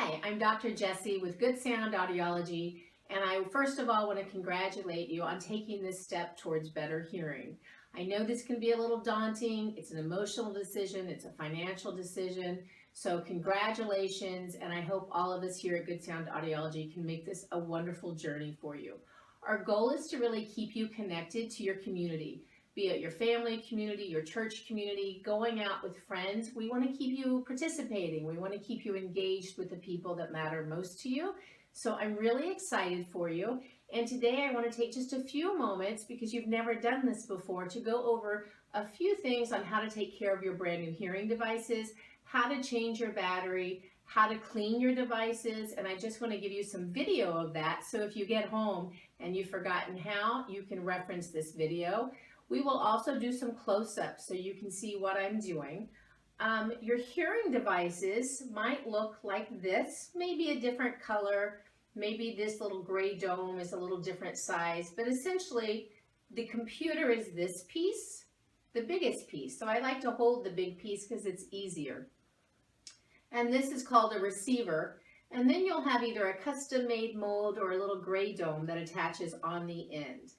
Hi, I'm Dr. Jessie with Good Sound Audiology, and I first of all want to congratulate you on taking this step towards better hearing. I know this can be a little daunting, it's an emotional decision, it's a financial decision, so congratulations, and I hope all of us here at Good Sound Audiology can make this a wonderful journey for you. Our goal is to really keep you connected to your community, be it your family community, your church community, going out with friends. We want to keep you participating. We want to keep you engaged with the people that matter most to you. So I'm really excited for you. And today I want to take just a few moments, because you've never done this before, to go over a few things on how to take care of your brand new hearing devices, how to change your battery, how to clean your devices, and I just want to give you some video of that, so if you get home and you've forgotten how, you can reference this video. We will also do some close-ups so you can see what I'm doing. Your hearing devices might look like this, maybe a different color, maybe this little gray dome is a little different size, but essentially the computer is this piece, the biggest piece. So I like to hold the big piece because it's easier. And this is called a receiver. And then you'll have either a custom-made mold or a little gray dome that attaches on the end.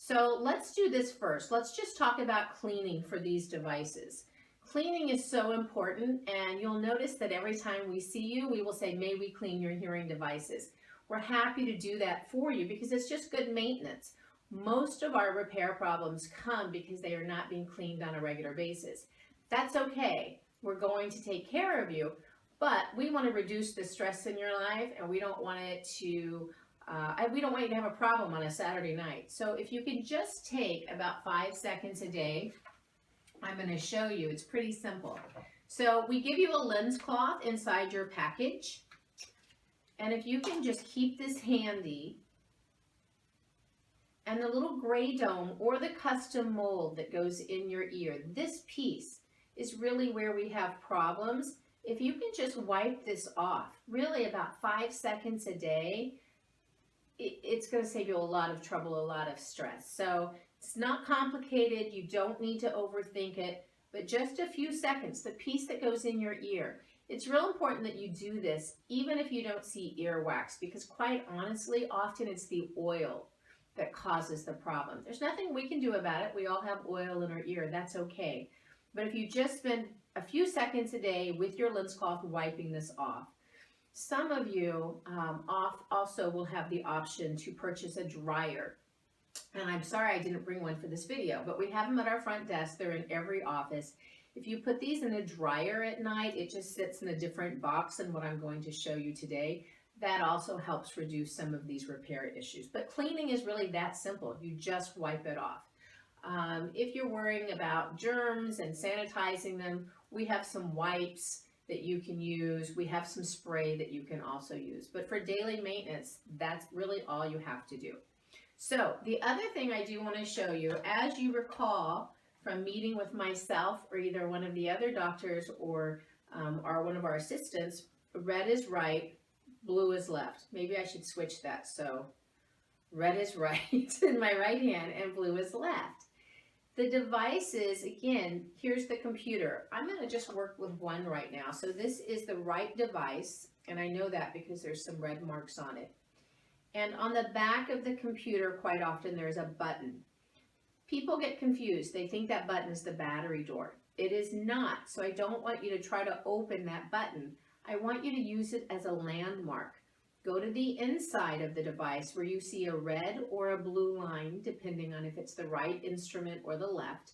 So let's do this first. Let's just talk about cleaning for these devices. Cleaning is so important, and you'll notice that every time we see you, we will say, may we clean your hearing devices. We're happy to do that for you because it's just good maintenance. Most of our repair problems come because they are not being cleaned on a regular basis. That's okay. We're going to take care of you, but we want to reduce the stress in your life, and we don't want it to we don't want you to have a problem on a Saturday night. So if you can just take about 5 seconds a day, I'm going to show you. It's pretty simple. So we give you a lens cloth inside your package. And if you can just keep this handy, and the little gray dome or the custom mold that goes in your ear, this piece is really where we have problems. If you can just wipe this off, really about 5 seconds a day, it's going to save you a lot of trouble, a lot of stress. So it's not complicated. You don't need to overthink it, but just a few seconds, the piece that goes in your ear. It's real important that you do this even if you don't see earwax, because quite honestly, often it's the oil that causes the problem. There's nothing we can do about it. We all have oil in our ear. That's okay. But if you just spend a few seconds a day with your lens cloth wiping this off. Some of you also will have the option to purchase a dryer. And I'm sorry I didn't bring one for this video, but we have them at our front desk. They're in every office. If you put these in a dryer at night, it just sits in a different box than what I'm going to show you today. That also helps reduce some of these repair issues. But cleaning is really that simple. You just wipe it off. If you're worrying about germs and sanitizing them, we have some wipes that you can use. We have some spray that you can also use. But for daily maintenance, that's really all you have to do. So the other thing I do want to show you, as you recall from meeting with myself or either one of the other doctors or one of our assistants, red is right, blue is left. Maybe I should switch that. So red is right in my right hand and blue is left. The devices, again, here's the computer. I'm going to just work with one right now. So this is the right device, and I know that because there's some red marks on it. And on the back of the computer, quite often there's a button. People get confused. They think that button is the battery door. It is not. So I don't want you to try to open that button. I want you to use it as a landmark. Go to the inside of the device where you see a red or a blue line, depending on if it's the right instrument or the left.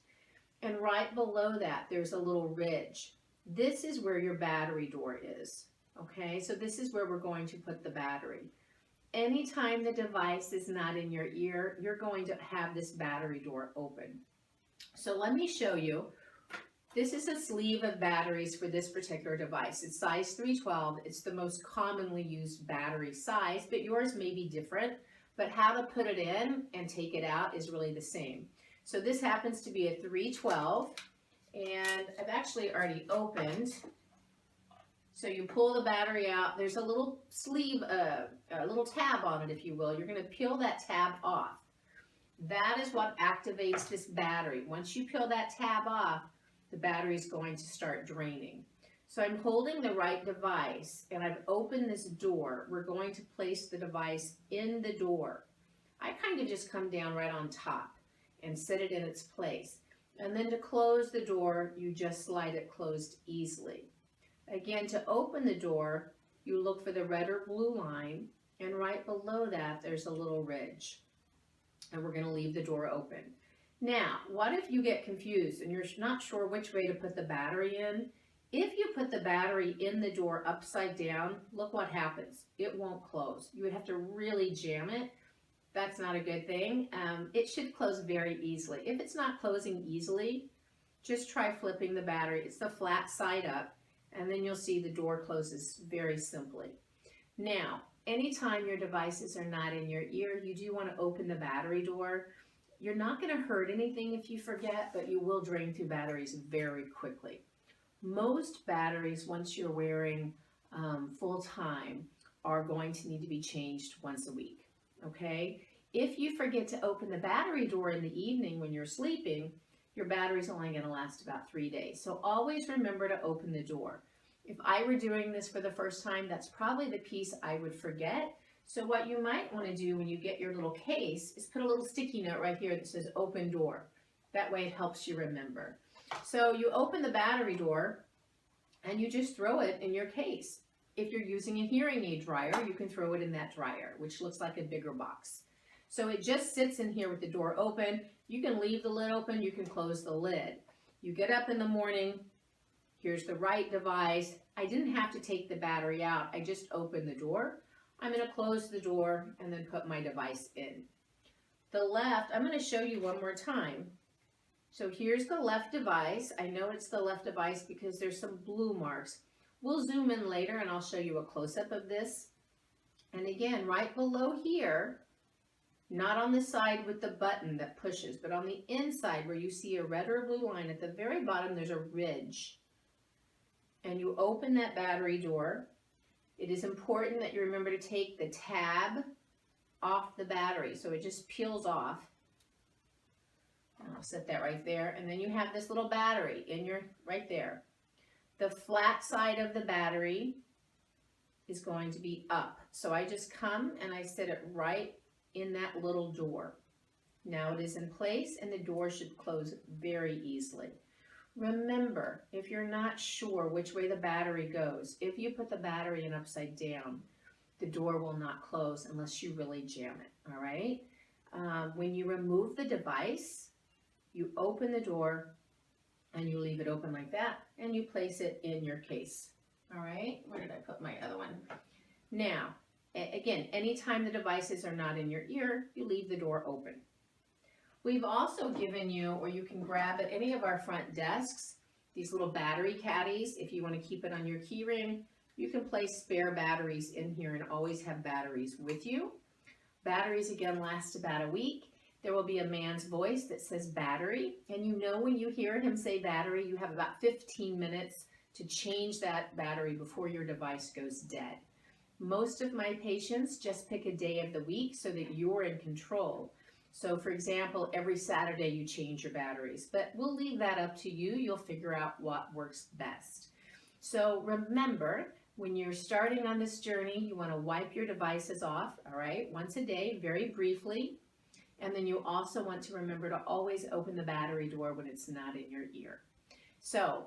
And right below that, there's a little ridge. This is where your battery door is. Okay, so this is where we're going to put the battery. Anytime the device is not in your ear, you're going to have this battery door open. So let me show you. This is a sleeve of batteries for this particular device. It's size 312. It's the most commonly used battery size, but yours may be different. But how to put it in and take it out is really the same. So this happens to be a 312, and I've actually already opened. So you pull the battery out. There's a little sleeve, a little tab on it, if you will. You're going to peel that tab off. That is what activates this battery. Once you peel that tab off, the battery is going to start draining. So I'm holding the right device and I've opened this door. We're going to place the device in the door. I kind of just come down right on top and set it in its place. And then to close the door, you just slide it closed easily. Again, to open the door, you look for the red or blue line, and right below that, there's a little ridge. And we're going to leave the door open. Now, what if you get confused and you're not sure which way to put the battery in? If you put the battery in the door upside down, look what happens. It won't close. You would have to really jam it. That's not a good thing. It should close very easily. If it's not closing easily, just try flipping the battery. It's the flat side up, and then you'll see the door closes very simply. Now, anytime your devices are not in your ear, you do want to open the battery door. You're not going to hurt anything if you forget, but you will drain through batteries very quickly. Most batteries, once you're wearing full time, are going to need to be changed once a week. Okay? If you forget to open the battery door in the evening when you're sleeping, your battery's only going to last about 3 days. So always remember to open the door. If I were doing this for the first time, that's probably the piece I would forget. So what you might want to do when you get your little case is put a little sticky note right here that says open door. That way it helps you remember. So you open the battery door and you just throw it in your case. If you're using a hearing aid dryer, you can throw it in that dryer, which looks like a bigger box. So it just sits in here with the door open. You can leave the lid open, you can close the lid. You get up in the morning, here's the right device. I didn't have to take the battery out, I just opened the door. I'm going to close the door and then put my device in. The left, I'm going to show you one more time. So here's the left device. I know it's the left device because there's some blue marks. We'll zoom in later and I'll show you a close-up of this. And again, right below here, not on the side with the button that pushes, but on the inside where you see a red or blue line, at the very bottom there's a ridge. And you open that battery door. It is important that you remember to take the tab off the battery so it just peels off. And I'll set that right there. And then you have this little battery in your, right there. The flat side of the battery is going to be up. So I just come and I set it right in that little door. Now it is in place and the door should close very easily. Remember, if you're not sure which way the battery goes, if you put the battery in upside down, the door will not close unless you really jam it, all right? When you remove the device, you open the door and you leave it open like that and you place it in your case, all right? Where did I put my other one? Now, again, anytime the devices are not in your ear, you leave the door open. We've also given you, or you can grab at any of our front desks, these little battery caddies. If you want to keep it on your key ring, you can place spare batteries in here and always have batteries with you. Batteries, again, last about a week. There will be a man's voice that says battery, and you know when you hear him say battery, you have about 15 minutes to change that battery before your device goes dead. Most of my patients just pick a day of the week so that you're in control. So for example, every Saturday you change your batteries, but we'll leave that up to you. You'll figure out what works best. So remember, when you're starting on this journey, you want to wipe your devices off, all right, once a day, very briefly. And then you also want to remember to always open the battery door when it's not in your ear. So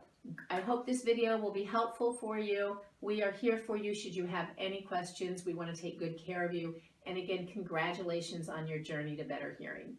I hope this video will be helpful for you. We are here for you should you have any questions. We want to take good care of you. And again, congratulations on your journey to better hearing.